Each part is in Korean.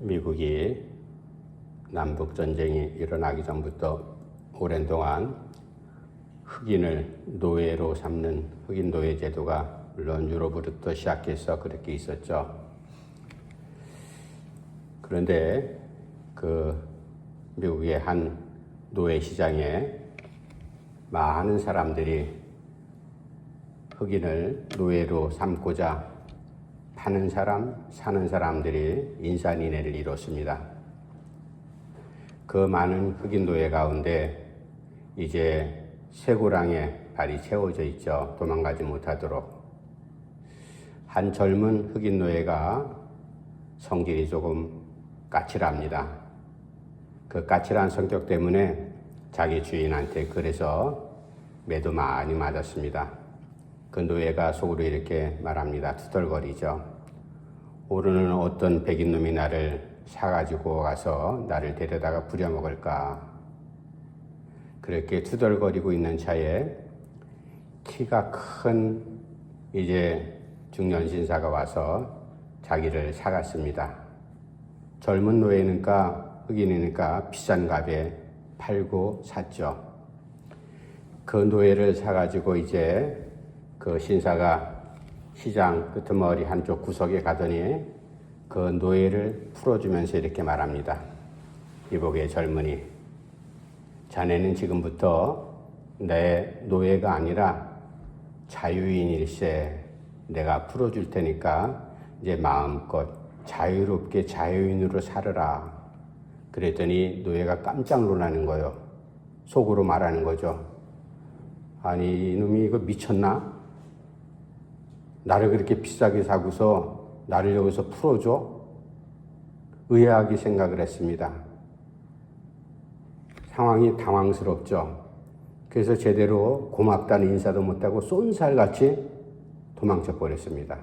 미국이 남북전쟁이 일어나기 전부터 오랜 동안 흑인을 노예로 삼는 흑인 노예 제도가 물론 유럽으로부터 시작해서 그렇게 있었죠. 그런데 그 미국의 한 노예 시장에 많은 사람들이 흑인을 노예로 삼고자 파는 사람, 사는 사람들이 인산인해를 이뤘습니다. 그 많은 흑인 노예 가운데 이제 쇠고랑에 발이 채워져 있죠. 도망가지 못하도록. 한 젊은 흑인 노예가 성질이 조금 까칠합니다. 그 까칠한 성격 때문에 자기 주인한테 그래서 매도 많이 맞았습니다. 그 노예가 속으로 이렇게 말합니다. 투덜거리죠. 오늘은 어떤 백인 놈이 나를 사가지고 가서 나를 데려다가 부려먹을까. 그렇게 투덜거리고 있는 차에 키가 큰 이제 중년 신사가 와서 자기를 사갔습니다. 젊은 노예니까 흑인이니까 비싼 값에 팔고 샀죠. 그 노예를 사가지고 이제 그 신사가 시장 끄트머리 한쪽 구석에 가더니 그 노예를 풀어주면서 이렇게 말합니다. 이복의 젊은이, 자네는 지금부터 내 노예가 아니라 자유인일세. 내가 풀어줄 테니까 이제 마음껏 자유롭게 자유인으로 살아라. 그랬더니 노예가 깜짝 놀라는 거예요. 속으로 말하는 거죠. 아니, 이놈이 이거 미쳤나? 나를 그렇게 비싸게 사고서 나를 여기서 풀어줘? 의아하게 생각을 했습니다. 상황이 당황스럽죠. 그래서 제대로 고맙다는 인사도 못하고 쏜살같이 도망쳐 버렸습니다.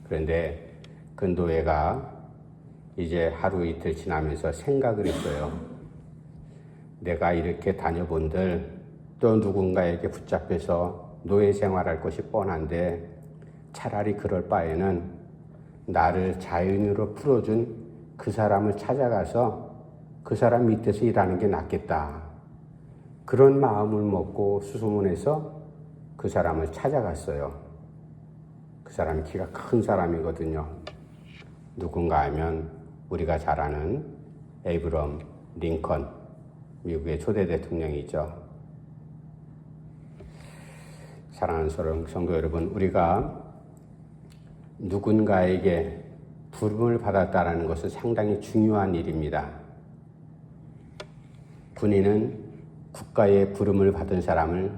그런데 그 노예가 이제 하루 이틀 지나면서 생각을 했어요. 내가 이렇게 다녀본들 또 누군가에게 붙잡혀서 노예 생활할 것이 뻔한데 차라리 그럴 바에는 나를 자유인으로 풀어준 그 사람을 찾아가서 그 사람 밑에서 일하는 게 낫겠다. 그런 마음을 먹고 수소문해서 그 사람을 찾아갔어요. 그 사람이 키가 큰 사람이거든요. 누군가 하면 우리가 잘 아는 에이브럼 링컨, 미국의 초대 대통령이죠. 사랑하는 성도 여러분, 우리가 누군가에게 부름을 받았다는 것은 상당히 중요한 일입니다. 군인은 국가의 부름을 받은 사람을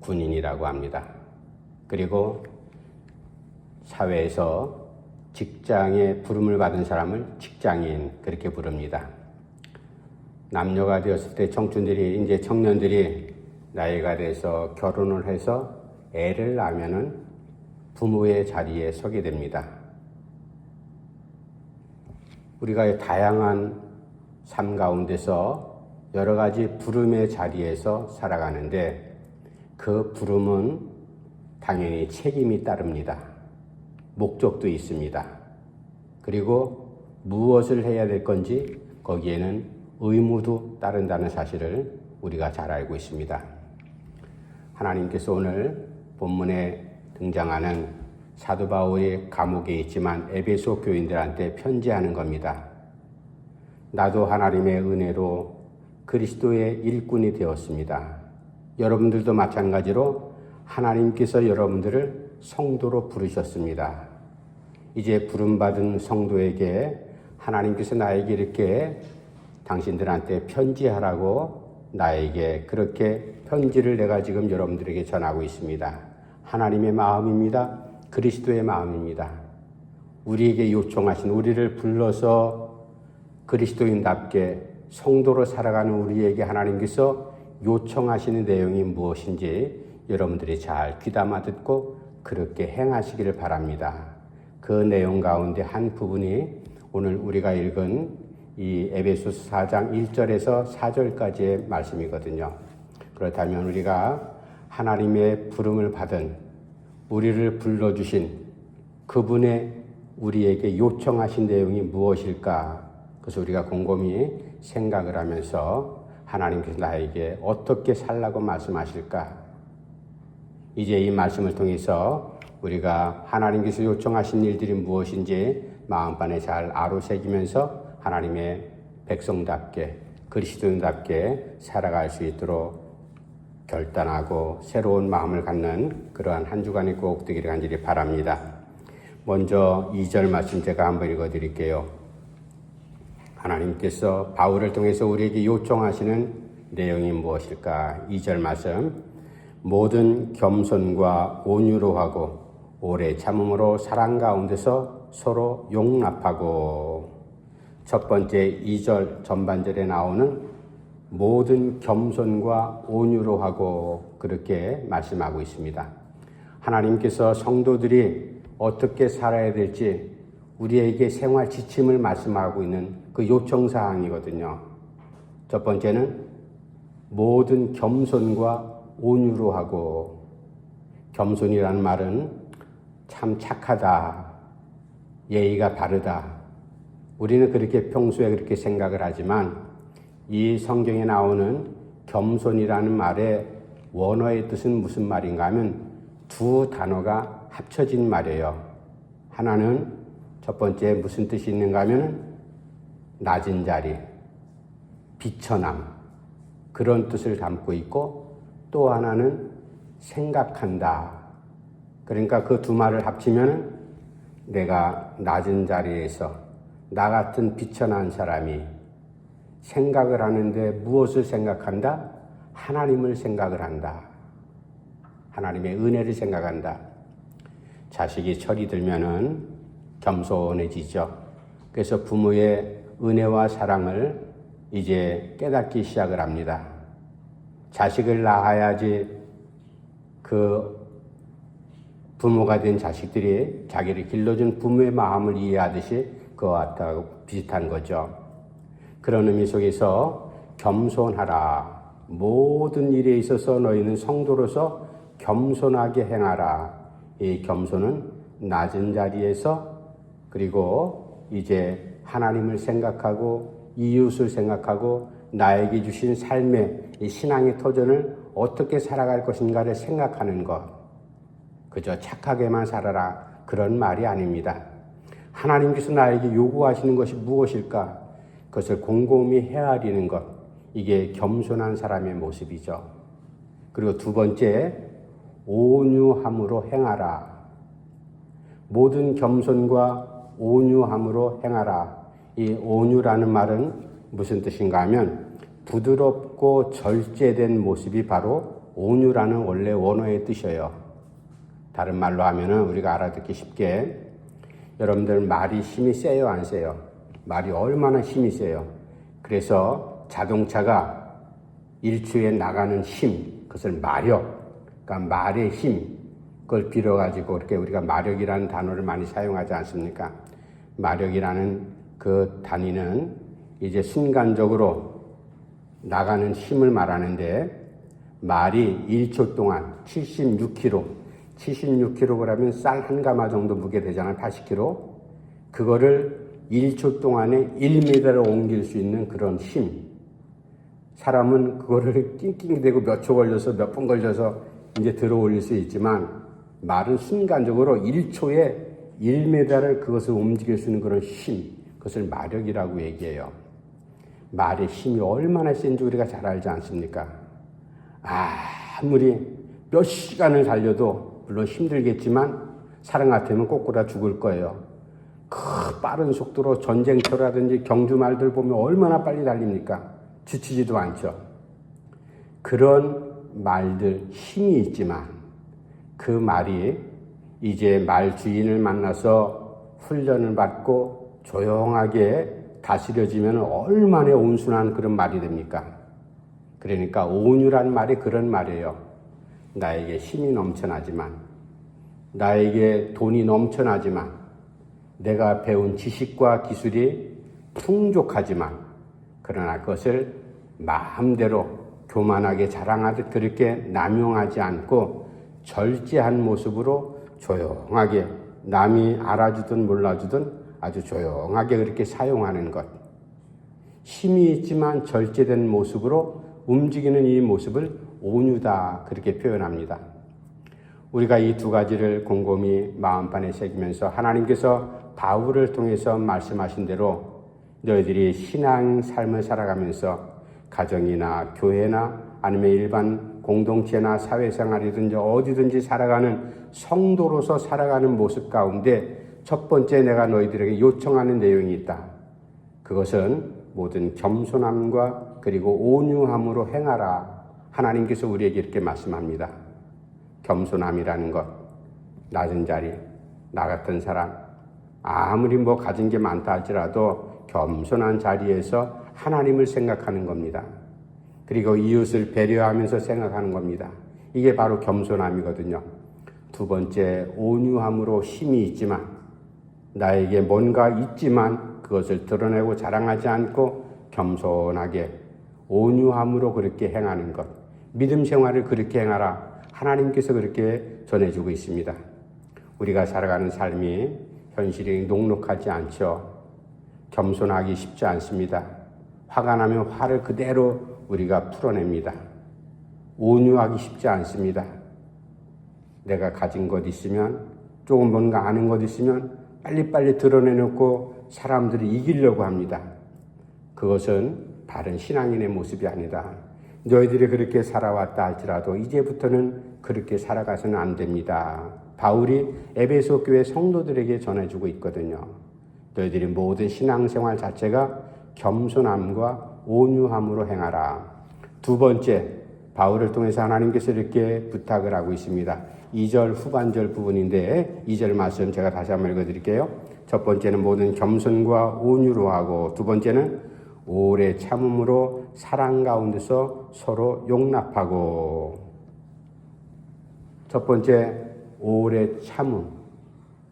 군인이라고 합니다. 그리고 사회에서 직장에 부름을 받은 사람을 직장인 그렇게 부릅니다. 남녀가 되었을 때 청춘들이 이제 청년들이 나이가 돼서 결혼을 해서 애를 낳으면은 부모의 자리에 서게 됩니다. 우리가 다양한 삶 가운데서 여러 가지 부름의 자리에서 살아가는데 그 부름은 당연히 책임이 따릅니다. 목적도 있습니다. 그리고 무엇을 해야 될 건지 거기에는 의무도 따른다는 사실을 우리가 잘 알고 있습니다. 하나님께서 오늘 본문에 등장하는 사도 바울이 감옥에 있지만 에베소 교인들한테 편지하는 겁니다. 나도 하나님의 은혜로 그리스도의 일꾼이 되었습니다. 여러분들도 마찬가지로 하나님께서 여러분들을 성도로 부르셨습니다. 이제 부름받은 성도에게 하나님께서 나에게 이렇게 당신들한테 편지하라고 나에게 그렇게 편지를 내가 지금 여러분들에게 전하고 있습니다. 하나님의 마음입니다. 그리스도의 마음입니다. 우리에게 요청하신, 우리를 불러서 그리스도인답게 성도로 살아가는 우리에게 하나님께서 요청하시는 내용이 무엇인지 여러분들이 잘 귀담아 듣고 그렇게 행하시기를 바랍니다. 그 내용 가운데 한 부분이 오늘 우리가 읽은 이 에베소서 4장 1절에서 4절까지의 말씀이거든요. 그렇다면 우리가 하나님의 부름을 받은 우리를 불러주신 그분의 우리에게 요청하신 내용이 무엇일까 그래서 우리가 곰곰이 생각을 하면서 하나님께서 나에게 어떻게 살라고 말씀하실까? 이제 이 말씀을 통해서 우리가 하나님께서 요청하신 일들이 무엇인지 마음판에 잘 아로새기면서 하나님의 백성답게 그리스도인답게 살아갈 수 있도록 결단하고 새로운 마음을 갖는 그러한 한 주간이 꼭 되기를 간절히 바랍니다. 먼저 2절 말씀 제가 한번 읽어드릴게요. 하나님께서 바울을 통해서 우리에게 요청하시는 내용이 무엇일까? 2절 말씀, 모든 겸손과 온유로 하고 오래 참음으로 사랑 가운데서 서로 용납하고. 첫 번째 2절 전반절에 나오는 모든 겸손과 온유로 하고 그렇게 말씀하고 있습니다. 하나님께서 성도들이 어떻게 살아야 될지 우리에게 생활 지침을 말씀하고 있는 그 요청사항이거든요. 첫 번째는 모든 겸손과 온유로 하고, 겸손이라는 말은 참 착하다, 예의가 바르다. 우리는 그렇게 평소에 그렇게 생각을 하지만 이 성경에 나오는 겸손이라는 말의 원어의 뜻은 무슨 말인가 하면 두 단어가 합쳐진 말이에요. 하나는 첫 번째 무슨 뜻이 있는가 하면 낮은 자리, 비천함, 그런 뜻을 담고 있고, 또 하나는 생각한다. 그러니까 그 두 말을 합치면 내가 낮은 자리에서 나 같은 비천한 사람이 생각을 하는데 무엇을 생각한다? 하나님을 생각을 한다. 하나님의 은혜를 생각한다. 자식이 철이 들면은 겸손해지죠. 그래서 부모의 은혜와 사랑을 이제 깨닫기 시작을 합니다. 자식을 낳아야지 그 부모가 된 자식들이 자기를 길러준 부모의 마음을 이해하듯이 그와 비슷한 거죠. 그런 의미 속에서 겸손하라. 모든 일에 있어서 너희는 성도로서 겸손하게 행하라. 이 겸손은 낮은 자리에서, 그리고 이제 하나님을 생각하고 이웃을 생각하고 나에게 주신 삶의 이 신앙의 터전을 어떻게 살아갈 것인가를 생각하는 것. 그저 착하게만 살아라, 그런 말이 아닙니다. 하나님께서 나에게 요구하시는 것이 무엇일까? 그것을 곰곰이 헤아리는 것. 이게 겸손한 사람의 모습이죠. 그리고 두 번째, 온유함으로 행하라. 모든 겸손과 온유함으로 행하라. 이 온유라는 말은 무슨 뜻인가 하면 부드럽고 절제된 모습이 바로 온유라는 원래 원어의 뜻이에요. 다른 말로 하면은 우리가 알아듣기 쉽게, 여러분들 말이 힘이 세요, 안 세요? 말이 얼마나 힘이 세요? 그래서 자동차가 일초에 나가는 힘, 그것을 마력, 그러니까 말의 힘, 그걸 빌어가지고 이렇게 우리가 마력이라는 단어를 많이 사용하지 않습니까? 마력이라는 그 단위는 이제 순간적으로 나가는 힘을 말하는데, 말이 1초 동안 76kg라면 쌀 한 가마 정도 무게 되잖아요. 80kg. 그거를 1초 동안에 1m를 옮길 수 있는 그런 힘. 사람은 그거를 낑낑대고 몇 초 걸려서 몇 분 걸려서 이제 들어 올릴 수 있지만, 말은 순간적으로 1초에 1m를 그것을 움직일 수 있는 그런 힘. 그것을 마력이라고 얘기해요. 말의 힘이 얼마나 센지 우리가 잘 알지 않습니까? 아무리 몇 시간을 달려도 물론 힘들겠지만 사람 같으면 꼬꾸라 죽을 거예요. 그 빠른 속도로 전쟁터라든지 경주말들 보면 얼마나 빨리 달립니까? 지치지도 않죠. 그런 말들 힘이 있지만 그 말이 이제 말 주인을 만나서 훈련을 받고 조용하게 다스려지면 얼마나 온순한 그런 말이 됩니까? 그러니까 온유란 말이 그런 말이에요. 나에게 힘이 넘쳐나지만, 나에게 돈이 넘쳐나지만, 내가 배운 지식과 기술이 풍족하지만, 그러나 그것을 마음대로 교만하게 자랑하듯 그렇게 남용하지 않고 절제한 모습으로 조용하게, 남이 알아주든 몰라주든 아주 조용하게 그렇게 사용하는 것. 힘이 있지만 절제된 모습으로 움직이는 이 모습을 온유다 그렇게 표현합니다. 우리가 이 두 가지를 곰곰이 마음판에 새기면서 하나님께서 바울을 통해서 말씀하신 대로 너희들이 신앙 삶을 살아가면서 가정이나 교회나 아니면 일반 공동체나 사회생활이든지 어디든지 살아가는 성도로서 살아가는 모습 가운데 첫 번째 내가 너희들에게 요청하는 내용이 있다. 그것은 모든 겸손함과 그리고 온유함으로 행하라. 하나님께서 우리에게 이렇게 말씀합니다. 겸손함이라는 것, 낮은 자리, 나 같은 사람, 아무리 가진 게 많다 할지라도 겸손한 자리에서 하나님을 생각하는 겁니다. 그리고 이웃을 배려하면서 생각하는 겁니다. 이게 바로 겸손함이거든요. 두 번째, 온유함으로 힘이 있지만, 나에게 뭔가 있지만 그것을 드러내고 자랑하지 않고 겸손하게 온유함으로 그렇게 행하는 것. 믿음 생활을 그렇게 행하라. 하나님께서 그렇게 전해주고 있습니다. 우리가 살아가는 삶이 현실이 녹록하지 않죠. 겸손하기 쉽지 않습니다. 화가 나면 화를 그대로 우리가 풀어냅니다. 온유하기 쉽지 않습니다. 내가 가진 것 있으면, 조금 뭔가 아는 것 있으면 빨리빨리 드러내놓고 사람들이 이기려고 합니다. 그것은 바른 신앙인의 모습이 아니다. 너희들이 그렇게 살아왔다 할지라도 이제부터는 그렇게 살아가서는 안 됩니다. 바울이 에베소 교회 성도들에게 전해주고 있거든요. 너희들이 모든 신앙생활 자체가 겸손함과 온유함으로 행하라. 두 번째, 바울을 통해서 하나님께서 이렇게 부탁을 하고 있습니다. 2절 후반절 부분인데 2절 말씀 제가 다시 한번 읽어드릴게요. 첫 번째는 모든 겸손과 온유로 하고, 두 번째는 오래 참음으로 사랑 가운데서 서로 용납하고. 첫 번째, 오래 참음,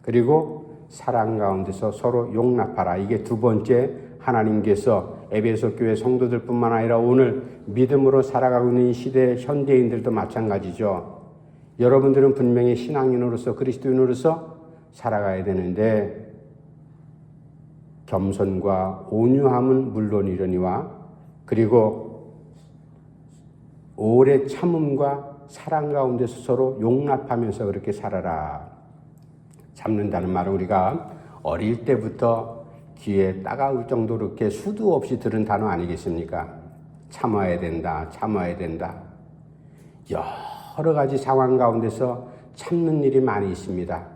그리고 사랑 가운데서 서로 용납하라. 이게 두 번째, 하나님께서 에베소 교회 성도들뿐만 아니라 오늘 믿음으로 살아가고 있는 시대 현대인들도 마찬가지죠. 여러분들은 분명히 신앙인으로서 그리스도인으로서 살아가야 되는데 겸손과 온유함은 물론이려니와 그리고 오래 참음과 사랑 가운데서 서로 용납하면서 그렇게 살아라. 참는다는 말은 우리가 어릴 때부터 귀에 따가울 정도로 이렇게 수도 없이 들은 단어 아니겠습니까? 참아야 된다, 참아야 된다. 여러 가지 상황 가운데서 참는 일이 많이 있습니다.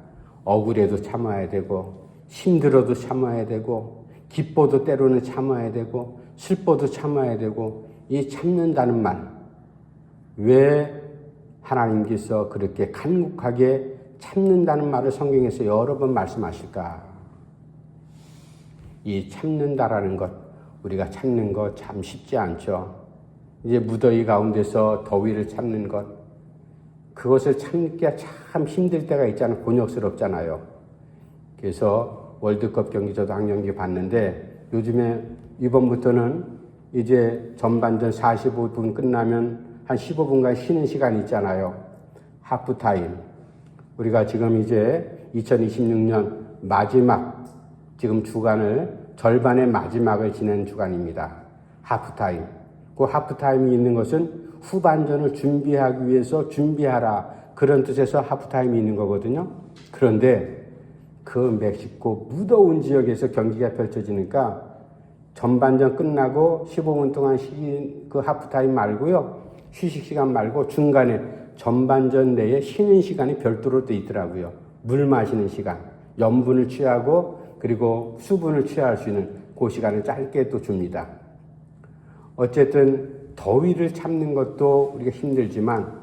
억울해도 참아야 되고, 힘들어도 참아야 되고, 기뻐도 때로는 참아야 되고, 슬퍼도 참아야 되고, 이 참는다는 말, 왜 하나님께서 그렇게 간곡하게 참는다는 말을 성경에서 여러 번 말씀하실까? 이 참는다라는 것, 우리가 참는 것 참 쉽지 않죠. 이제 무더위 가운데서 더위를 참는 것, 그것을 참기가 참 힘들 때가 있잖아요. 곤욕스럽잖아요. 그래서 월드컵 경기 저도 한 경기 봤는데, 요즘에 이번부터는 이제 전반전 45분 끝나면 한 15분간 쉬는 시간이 있잖아요. 하프타임. 우리가 지금 이제 2026년 마지막 지금 주간을 절반의 마지막을 지낸 주간입니다. 하프타임. 그 하프타임이 있는 것은 후반전을 준비하기 위해서 준비하라, 그런 뜻에서 하프타임이 있는 거거든요. 그런데 그 멕시코 무더운 지역에서 경기가 펼쳐지니까 전반전 끝나고 15분 동안 쉬긴 그 하프타임 말고요, 휴식 시간 말고 중간에 전반전 내에 쉬는 시간이 별도로 돼 있더라고요. 물 마시는 시간, 염분을 취하고 그리고 수분을 취할 수 있는 그 시간을 짧게 또 줍니다. 어쨌든 더위를 참는 것도 우리가 힘들지만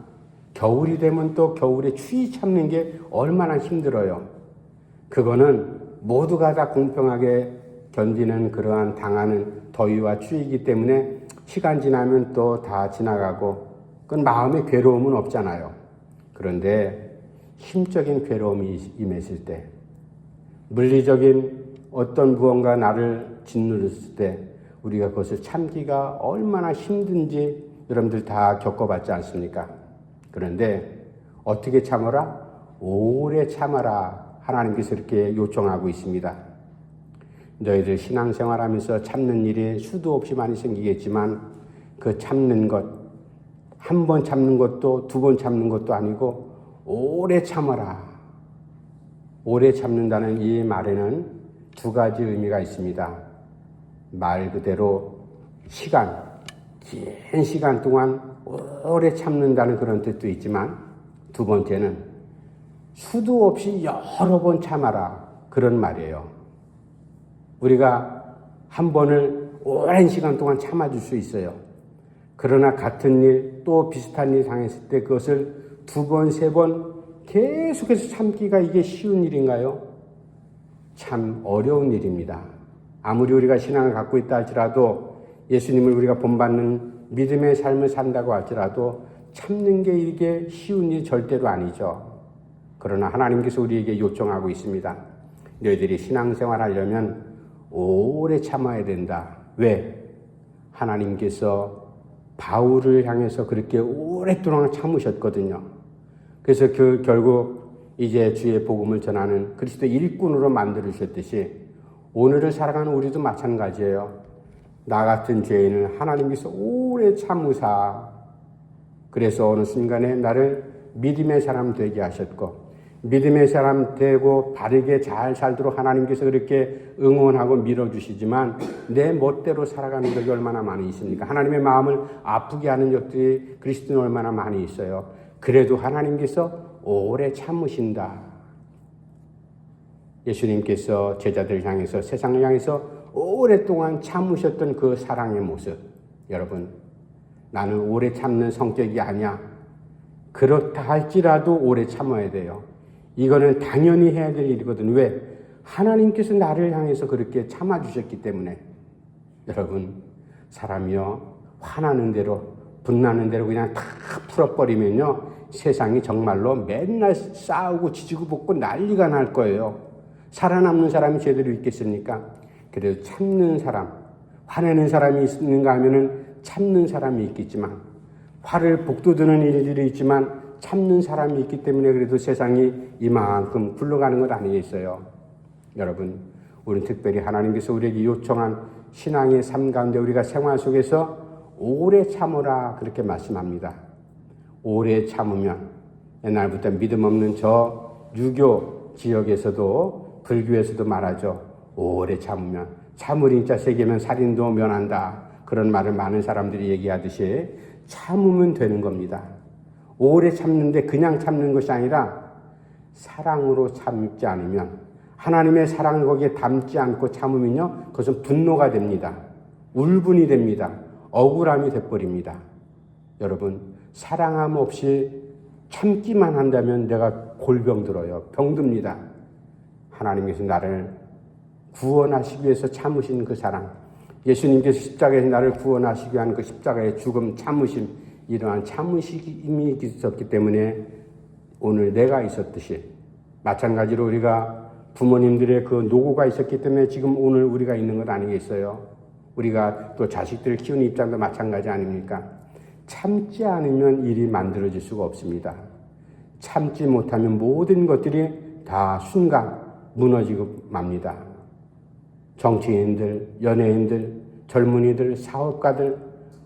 겨울이 되면 또 겨울에 추위 참는 게 얼마나 힘들어요. 그거는 모두가 다 공평하게 견디는 그러한 당하는 더위와 추위이기 때문에 시간 지나면 또 다 지나가고 그건 마음의 괴로움은 없잖아요. 그런데 힘적인 괴로움이 임했을 때, 물리적인 어떤 무언가 나를 짓누르실 때 우리가 그것을 참기가 얼마나 힘든지 여러분들 다 겪어봤지 않습니까? 그런데 어떻게 참아라? 오래 참아라. 하나님께서 이렇게 요청하고 있습니다. 너희들 신앙생활하면서 참는 일이 수도 없이 많이 생기겠지만 그 참는 것, 한 번 참는 것도 두 번 참는 것도 아니고 오래 참아라. 오래 참는다는 이 말에는 두 가지 의미가 있습니다. 말 그대로 시간, 긴 시간 동안 오래 참는다는 그런 뜻도 있지만 두 번째는 수도 없이 여러 번 참아라. 그런 말이에요. 우리가 한 번을 오랜 시간 동안 참아줄 수 있어요. 그러나 같은 일, 또 비슷한 일 당했을 때 그것을 두 번, 세 번 계속해서 참기가 이게 쉬운 일인가요? 참 어려운 일입니다. 아무리 우리가 신앙을 갖고 있다 할지라도 예수님을 우리가 본받는 믿음의 삶을 산다고 할지라도 참는 게 이게 쉬운 일이 절대로 아니죠. 그러나 하나님께서 우리에게 요청하고 있습니다. 너희들이 신앙생활 하려면 오래 참아야 된다. 왜? 하나님께서 바울을 향해서 그렇게 오랫동안 참으셨거든요. 그래서 결국 이제 주의 복음을 전하는 그리스도 일꾼으로 만들으셨듯이 오늘을 살아가는 우리도 마찬가지예요. 나 같은 죄인을 하나님께서 오래 참으사 그래서 어느 순간에 나를 믿음의 사람 되게 하셨고 믿음의 사람 되고 바르게 잘 살도록 하나님께서 그렇게 응원하고 밀어주시지만 내 멋대로 살아가는 적이 얼마나 많이 있습니까? 하나님의 마음을 아프게 하는 적들이 그리스도는 얼마나 많이 있어요. 그래도 하나님께서 오래 참으신다. 예수님께서 제자들을 향해서 세상을 향해서 오랫동안 참으셨던 그 사랑의 모습. 여러분, 나는 오래 참는 성격이 아니야. 그렇다 할지라도 오래 참아야 돼요. 이거는 당연히 해야 될 일이거든. 왜? 하나님께서 나를 향해서 그렇게 참아주셨기 때문에. 여러분, 사람이요, 화나는 대로, 분나는 대로 그냥 다 풀어버리면요, 세상이 정말로 맨날 싸우고 지지고 볶고 난리가 날 거예요. 살아남는 사람이 제대로 있겠습니까? 그래도 참는 사람, 화내는 사람이 있는가 하면은 참는 사람이 있겠지만, 화를 북돋우는 일들이 있지만 참는 사람이 있기 때문에 그래도 세상이 이만큼 굴러가는 것 아니겠어요? 여러분, 우리는 특별히 하나님께서 우리에게 요청한 신앙의 삶 가운데 우리가 생활 속에서 오래 참으라 그렇게 말씀합니다. 오래 참으면 옛날부터 믿음 없는 저 유교 지역에서도 불교에서도 말하죠. 오래 참으면 참으린 자 세계면 살인도 면한다. 그런 말을 많은 사람들이 얘기하듯이 참으면 되는 겁니다. 오래 참는데 그냥 참는 것이 아니라 사랑으로 참지 않으면 하나님의 사랑을 거기에 담지 않고 참으면요 그것은 분노가 됩니다. 울분이 됩니다. 억울함이 돼버립니다. 여러분, 사랑함 없이 참기만 한다면 내가 골병 들어요. 병듭니다. 하나님께서 나를 구원하시기 위해서 참으신 그 사랑, 예수님께서 십자가에서 나를 구원하시기 위한 그 십자가의 죽음, 참으심, 이러한 참으심이 있었기 때문에 오늘 내가 있었듯이 마찬가지로 우리가 부모님들의 그 노고가 있었기 때문에 지금 오늘 우리가 있는 것 아니겠어요? 우리가 또 자식들을 키우는 입장도 마찬가지 아닙니까? 참지 않으면 일이 만들어질 수가 없습니다. 참지 못하면 모든 것들이 다 순간 무너지고 맙니다. 정치인들, 연예인들, 젊은이들, 사업가들,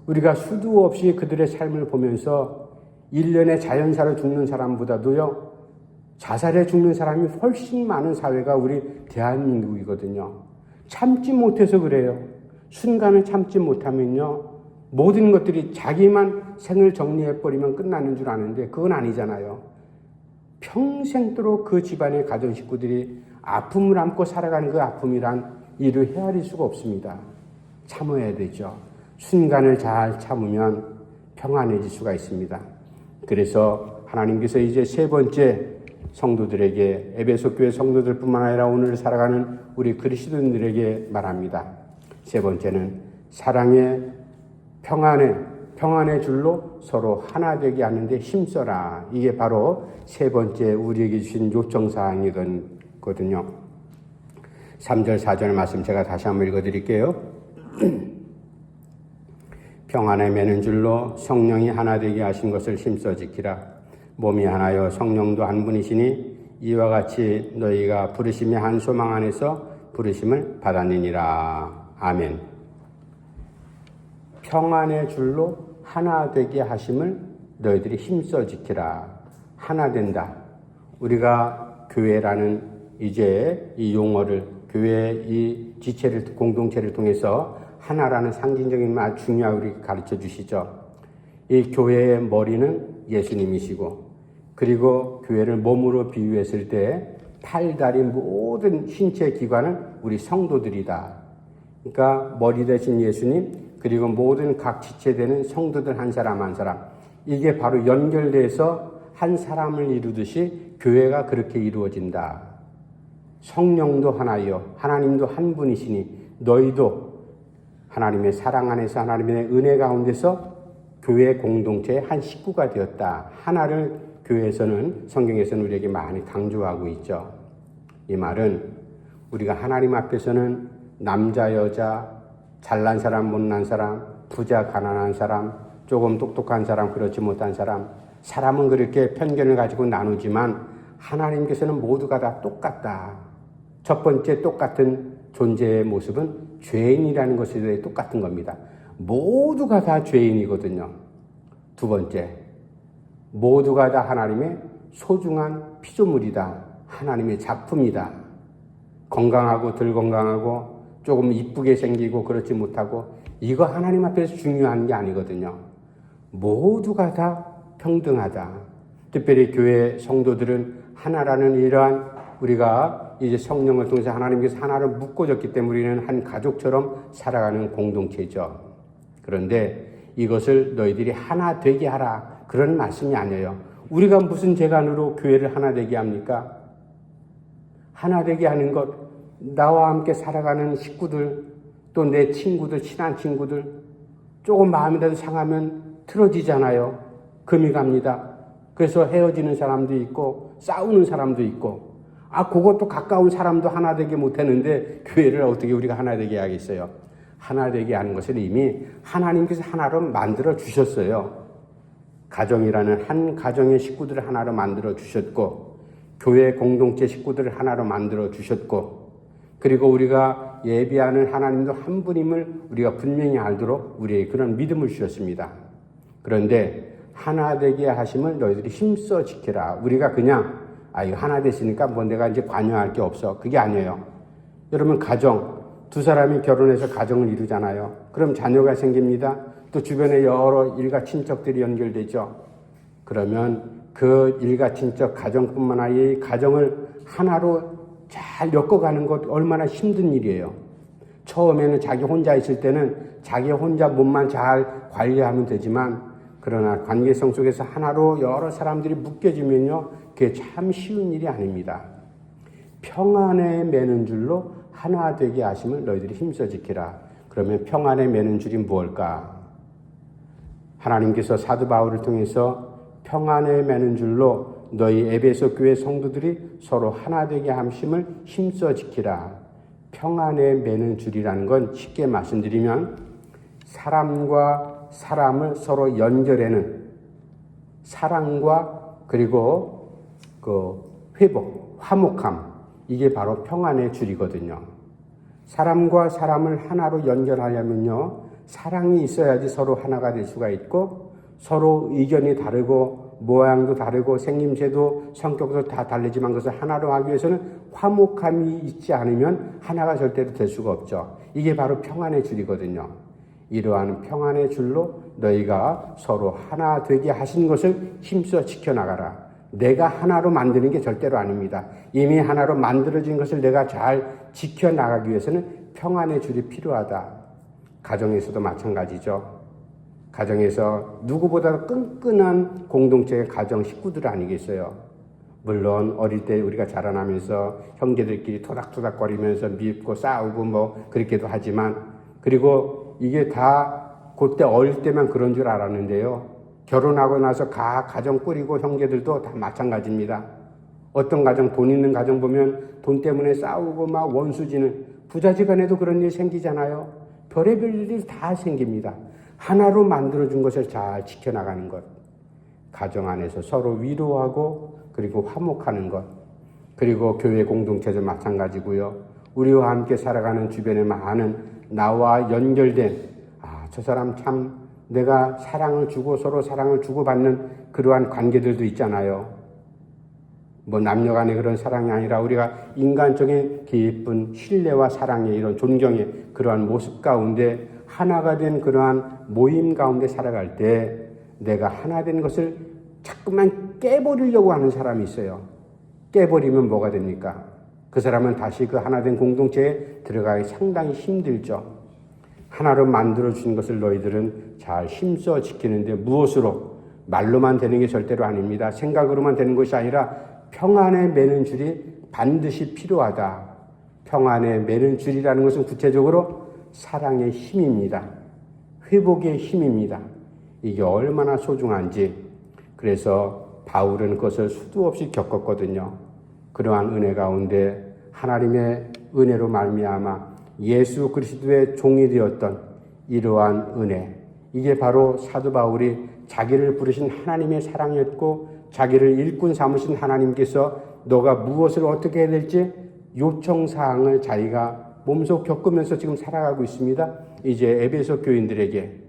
우리가 수도 없이 그들의 삶을 보면서 1년에 자연사로 죽는 사람보다도요, 자살해 죽는 사람이 훨씬 많은 사회가 우리 대한민국이거든요. 참지 못해서 그래요. 순간을 참지 못하면요, 모든 것들이 자기만 생을 정리해버리면 끝나는 줄 아는데 그건 아니잖아요. 평생도록 그 집안의 가정 식구들이 아픔을 안고 살아가는 그 아픔이란 이를 헤아릴 수가 없습니다. 참아야 되죠. 순간을 잘 참으면 평안해질 수가 있습니다. 그래서 하나님께서 이제 세 번째 성도들에게, 에베소 교회 성도들뿐만 아니라 오늘 살아가는 우리 그리스도인들에게 말합니다. 세 번째는 사랑의 평안의 줄로 서로 하나 되게 하는데 힘써라. 이게 바로 세 번째 우리에게 주신 요청사항이거든요. 3절 4절 말씀 제가 다시 한번 읽어드릴게요. 평안에 매는 줄로 성령이 하나 되게 하신 것을 힘써 지키라. 몸이 하나요 성령도 한 분이시니 이와 같이 너희가 부르심의 한 소망 안에서 부르심을 받았느니라. 아멘. 평안의 줄로 하나 되게 하심을 너희들이 힘써 지키라. 하나 된다. 우리가 교회라는 이제 이 용어를, 교회의 이 지체를, 공동체를 통해서 하나라는 상징적인 말 중요하게 우리 가르쳐 주시죠. 이 교회의 머리는 예수님이시고, 그리고 교회를 몸으로 비유했을 때 팔, 다리 모든 신체 기관은 우리 성도들이다. 그러니까 머리 대신 예수님, 그리고 모든 각 지체되는 성도들 한 사람 한 사람, 이게 바로 연결돼서 한 사람을 이루듯이 교회가 그렇게 이루어진다. 성령도 하나요, 하나님도 한 분이시니 너희도 하나님의 사랑 안에서, 하나님의 은혜 가운데서 교회 공동체의 한 식구가 되었다. 하나를 교회에서는, 성경에서는 우리에게 많이 강조하고 있죠. 이 말은 우리가 하나님 앞에서는 남자, 여자, 잘난 사람, 못난 사람, 부자, 가난한 사람, 조금 똑똑한 사람, 그렇지 못한 사람, 사람은 그렇게 편견을 가지고 나누지만 하나님께서는 모두가 다 똑같다. 첫 번째 똑같은 존재의 모습은 죄인이라는 것이 똑같은 겁니다. 모두가 다 죄인이거든요. 두 번째, 모두가 다 하나님의 소중한 피조물이다. 하나님의 작품이다. 건강하고 덜 건강하고 조금 이쁘게 생기고 그렇지 못하고, 이거 하나님 앞에서 중요한 게 아니거든요. 모두가 다 평등하다. 특별히 교회 성도들은 하나라는 이러한, 우리가 이제 성령을 통해서 하나님께서 하나를 묶어졌기 때문에 우리는 한 가족처럼 살아가는 공동체죠. 그런데 이것을 너희들이 하나 되게 하라, 그런 말씀이 아니에요. 우리가 무슨 재간으로 교회를 하나 되게 합니까? 하나 되게 하는 것, 나와 함께 살아가는 식구들, 또 내 친구들, 친한 친구들, 조금 마음이라도 상하면 틀어지잖아요. 금이 갑니다. 그래서 헤어지는 사람도 있고 싸우는 사람도 있고, 그것도 가까운 사람도 하나 되게 못했는데 교회를 어떻게 우리가 하나 되게 하겠어요? 하나 되게 하는 것을 이미 하나님께서 하나로 만들어 주셨어요. 가정이라는 한 가정의 식구들을 하나로 만들어 주셨고, 교회 공동체 식구들을 하나로 만들어 주셨고, 그리고 우리가 예배하는 하나님도 한 분임을 우리가 분명히 알도록 우리에게 그런 믿음을 주셨습니다. 그런데 하나 되게 하심을 너희들이 힘써 지켜라. 우리가 그냥 이거 하나 됐으니까 뭐 내가 이제 관여할 게 없어, 그게 아니에요. 여러분, 가정, 두 사람이 결혼해서 가정을 이루잖아요. 그럼 자녀가 생깁니다. 또 주변에 여러 일가 친척들이 연결되죠. 그러면 그 일가 친척 가정뿐만 아니라 이 가정을 하나로 잘 엮어가는 것 얼마나 힘든 일이에요. 처음에는 자기 혼자 있을 때는 자기 혼자 몸만 잘 관리하면 되지만, 그러나 관계성 속에서 하나로 여러 사람들이 묶여지면요, 그게 참 쉬운 일이 아닙니다. 평안에 매는 줄로 하나 되게 하심을 너희들이 힘써 지키라. 그러면 평안에 매는 줄이 무엇일까? 하나님께서 사도 바울을 통해서 평안에 매는 줄로 너희 에베소 교회 성도들이 서로 하나 되게 함심을 힘써 지키라. 평안에 매는 줄이라는 건 쉽게 말씀드리면 사람과 사람을 서로 연결하는 사랑과 그리고 그 회복, 화목함, 이게 바로 평안의 줄이거든요. 사람과 사람을 하나로 연결하려면요, 사랑이 있어야지 서로 하나가 될 수가 있고, 서로 의견이 다르고 모양도 다르고 생김새도 성격도 다 다르지만 그것을 하나로 하기 위해서는 화목함이 있지 않으면 하나가 절대로 될 수가 없죠. 이게 바로 평안의 줄이거든요. 이러한 평안의 줄로 너희가 서로 하나 되게 하신 것을 힘써 지켜나가라. 내가 하나로 만드는 게 절대로 아닙니다. 이미 하나로 만들어진 것을 내가 잘 지켜나가기 위해서는 평안의 줄이 필요하다. 가정에서도 마찬가지죠. 가정에서 누구보다 끈끈한 공동체의 가정 식구들 아니겠어요? 물론 어릴 때 우리가 자라나면서 형제들끼리 토닥토닥거리면서 밉고 싸우고 뭐 그렇게도 하지만, 그리고 이게 다 그때 어릴 때만 그런 줄 알았는데요, 결혼하고 나서 가정 꾸리고 형제들도 다 마찬가지입니다. 어떤 가정, 돈 있는 가정 보면 돈 때문에 싸우고 막 원수지는, 부자지간에도 그런 일 생기잖아요. 별의별 일이 다 생깁니다. 하나로 만들어준 것을 잘 지켜나가는 것, 가정 안에서 서로 위로하고 그리고 화목하는 것, 그리고 교회 공동체도 마찬가지고요. 우리와 함께 살아가는 주변에 많은 나와 연결된 저 사람 참 내가 사랑을 주고 서로 사랑을 주고받는 그러한 관계들도 있잖아요. 뭐 남녀 간의 그런 사랑이 아니라 우리가 인간적인 깊은 신뢰와 사랑의 이런 존경의 그러한 모습 가운데 하나가 된 그러한 모임 가운데 살아갈 때 내가 하나 된 것을 자꾸만 깨버리려고 하는 사람이 있어요. 깨버리면 뭐가 됩니까? 그 사람은 다시 그 하나 된 공동체에 들어가기 상당히 힘들죠. 하나로 만들어주신 것을 너희들은 잘 힘써 지키는데 무엇으로? 말로만 되는 게 절대로 아닙니다. 생각으로만 되는 것이 아니라 평안에 매는 줄이 반드시 필요하다. 평안에 매는 줄이라는 것은 구체적으로 사랑의 힘입니다. 회복의 힘입니다. 이게 얼마나 소중한지. 그래서 바울은 그것을 수도 없이 겪었거든요. 그러한 은혜 가운데 하나님의 은혜로 말미암아 예수 그리스도의 종이 되었던 이러한 은혜, 이게 바로 사도 바울이 자기를 부르신 하나님의 사랑이었고 자기를 일꾼 삼으신 하나님께서 너가 무엇을 어떻게 해야 될지 요청사항을 자기가 몸소 겪으면서 지금 살아가고 있습니다. 이제 에베소 교인들에게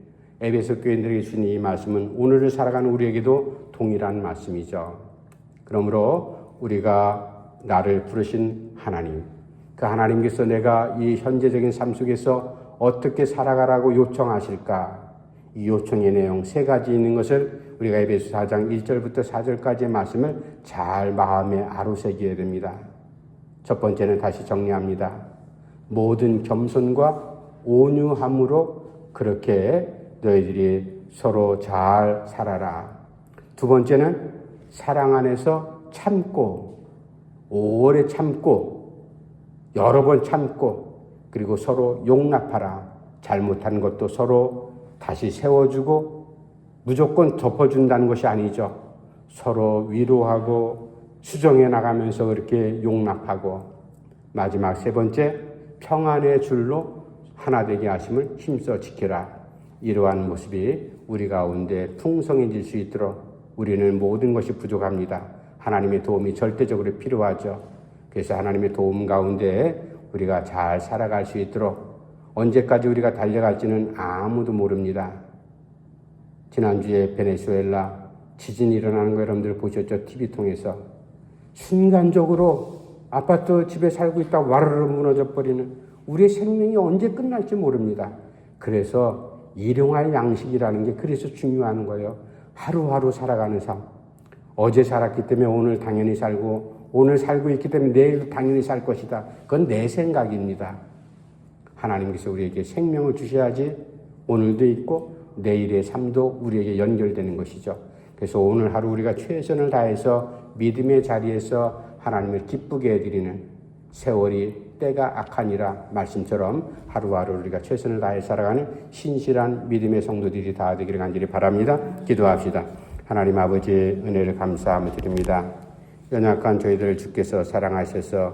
주신 이 말씀은 오늘을 살아가는 우리에게도 동일한 말씀이죠. 그러므로 우리가 나를 부르신 하나님, 그 하나님께서 내가 이 현재적인 삶 속에서 어떻게 살아가라고 요청하실까? 이 요청의 내용 세 가지 있는 것을 우리가 에베소 4장 1절부터 4절까지의 말씀을 잘 마음에 아로새겨야 됩니다. 첫 번째는 다시 정리합니다. 모든 겸손과 온유함으로 그렇게 너희들이 서로 잘 살아라. 두 번째는 사랑 안에서 참고, 오래 참고, 여러 번 참고, 그리고 서로 용납하라. 잘못한 것도 서로 다시 세워주고 무조건 덮어준다는 것이 아니죠. 서로 위로하고 수정해 나가면서 그렇게 용납하고, 마지막 세 번째, 평안의 줄로 하나 되게 하심을 힘써 지키라. 이러한 모습이 우리 가운데 풍성해질 수 있도록 우리는 모든 것이 부족합니다. 하나님의 도움이 절대적으로 필요하죠. 그래서 하나님의 도움 가운데 우리가 잘 살아갈 수 있도록 언제까지 우리가 달려갈지는 아무도 모릅니다. 지난주에 베네수엘라 지진이 일어나는 거 여러분들 보셨죠? TV 통해서. 순간적으로 아파트 집에 살고 있다가 와르르 무너져 버리는 우리의 생명이 언제 끝날지 모릅니다. 그래서 일용할 양식이라는 게 그래서 중요한 거예요. 하루하루 살아가는 삶. 어제 살았기 때문에 오늘 당연히 살고, 오늘 살고 있기 때문에 내일도 당연히 살 것이다. 그건 내 생각입니다. 하나님께서 우리에게 생명을 주셔야지 오늘도 있고 내일의 삶도 우리에게 연결되는 것이죠. 그래서 오늘 하루 우리가 최선을 다해서 믿음의 자리에서 하나님을 기쁘게 해드리는 세월이 때가 악하니라 말씀처럼 하루하루 우리가 최선을 다해 살아가는 신실한 믿음의 성도들이 다 되기를 간절히 바랍니다. 기도합시다. 하나님 아버지의 은혜를 감사하며 드립니다. 연약한 저희들을 주께서 사랑하셔서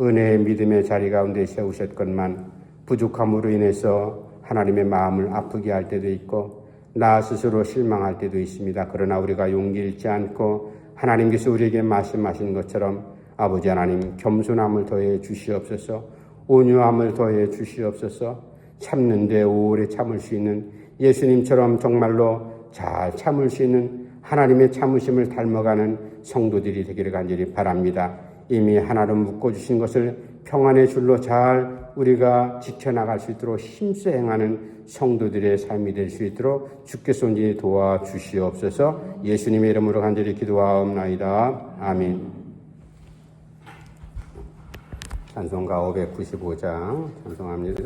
은혜의 믿음의 자리 가운데 세우셨건만 부족함으로 인해서 하나님의 마음을 아프게 할 때도 있고 나 스스로 실망할 때도 있습니다. 그러나 우리가 용기 잃지 않고 하나님께서 우리에게 말씀하신 것처럼 아버지 하나님 겸손함을 더해 주시옵소서, 온유함을 더해 주시옵소서, 참는데 오래 참을 수 있는 예수님처럼 정말로 잘 참을 수 있는 하나님의 참으심을 닮아가는 성도들이 되기를 간절히 바랍니다. 이미 하나로 묶어주신 것을 평안의 줄로 잘 우리가 지켜나갈 수 있도록 힘써 행하는 성도들의 삶이 될 수 있도록 주께서 온전히 도와주시옵소서. 예수님의 이름으로 간절히 기도하옵나이다. 아멘. 찬송가 595장 찬송합니다.